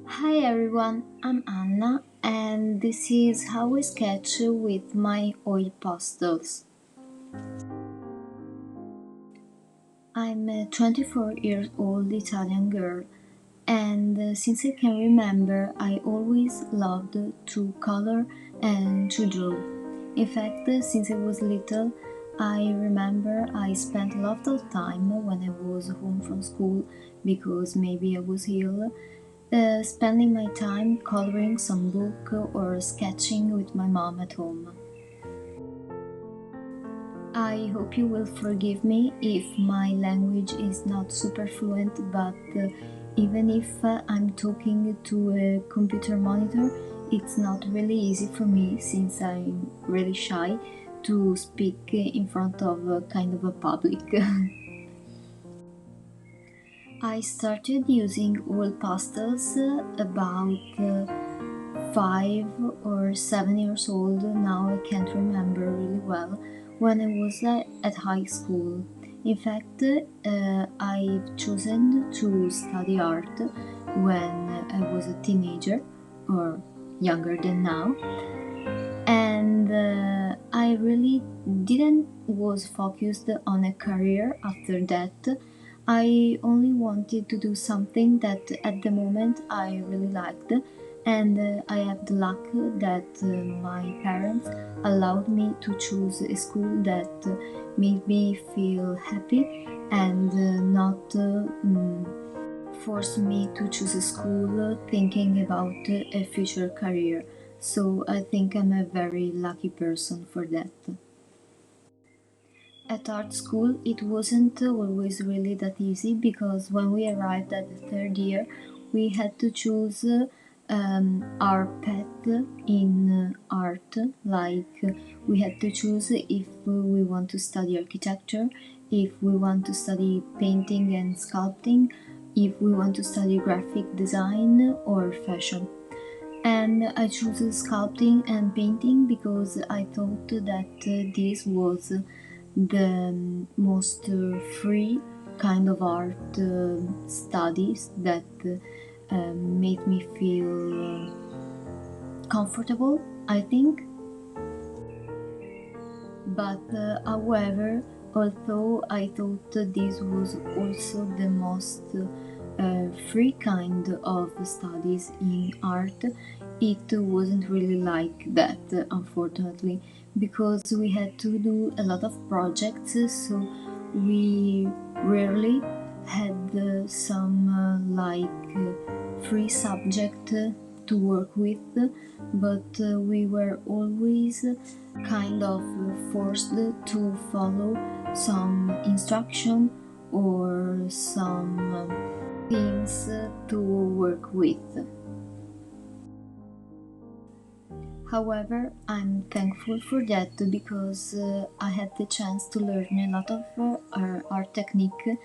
Hi everyone, I'm Anna and this is how I sketch with my oil pastels. I'm a 24 years old Italian girl and since I can remember I always loved to color and to draw. In fact, since I was little, I remember I spent a lot of time when I was home from school because maybe I was ill, spending my time coloring some book or sketching with my mom at home. I hope you will forgive me if my language is not super fluent, but even if I'm talking to a computer monitor, it's not really easy for me since I'm really shy to speak in front of a kind of a public. I started using oil pastels about 5 or 7 years old. Now I can't remember really well when I was at high school. In fact, I've chosen to study art when I was a teenager or younger than now, and I really didn't was focused on a career after that. I only wanted to do something that at the moment I really liked, and I have the luck that my parents allowed me to choose a school that made me feel happy and not forced me to choose a school thinking about a future career. So I think I'm a very lucky person for that. At art school, it wasn't always really that easy because when we arrived at the third year, we had to choose our path in art. Like we had to choose if we want to study architecture, if we want to study painting and sculpting, if we want to study graphic design or fashion. And I chose sculpting and painting because I thought that this was the most free kind of art studies that made me feel comfortable, I think. But however, although I thought this was also the most free kind of studies in art, it wasn't really like that, unfortunately, because we had to do a lot of projects, so we rarely had some free subject to work with, but we were always kind of forced to follow some instruction or some things to work with. However, I'm thankful for that because I had the chance to learn a lot of art technique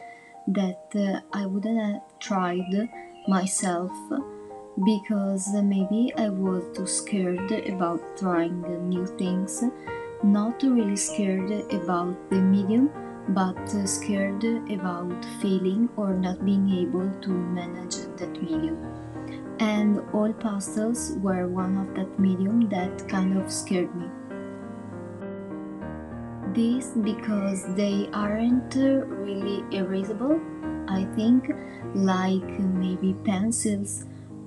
that I wouldn't have tried myself because maybe I was too scared about trying new things, not really scared about the medium, but scared about failing or not being able to manage that medium. And oil pastels were one of that medium that kind of scared me. This because they aren't really erasable, I think, like maybe pencils,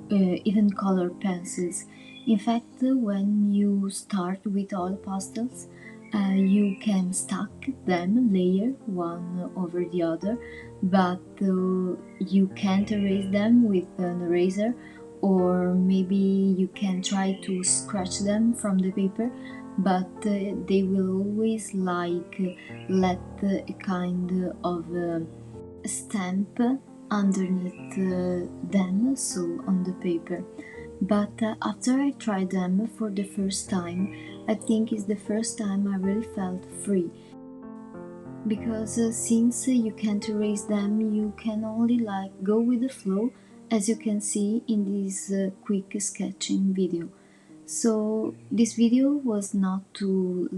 even color pencils. In fact, when you start with oil pastels, you can stack them layer one over the other, but you can't erase them with an eraser, or maybe you can try to scratch them from the paper, but they will always let a kind of stamp underneath them, so on the paper. But after I tried them for the first time, I think it's the first time I really felt free. Because since you can't erase them, you can only go with the flow, as you can see in this quick sketching video. So this video was not to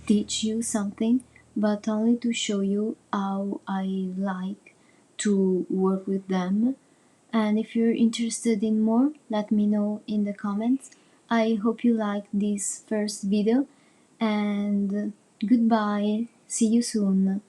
teach you something, but only to show you how I like to work with them And if you're interested in more, let me know in the comments. I hope you liked this first video, and goodbye, see you soon.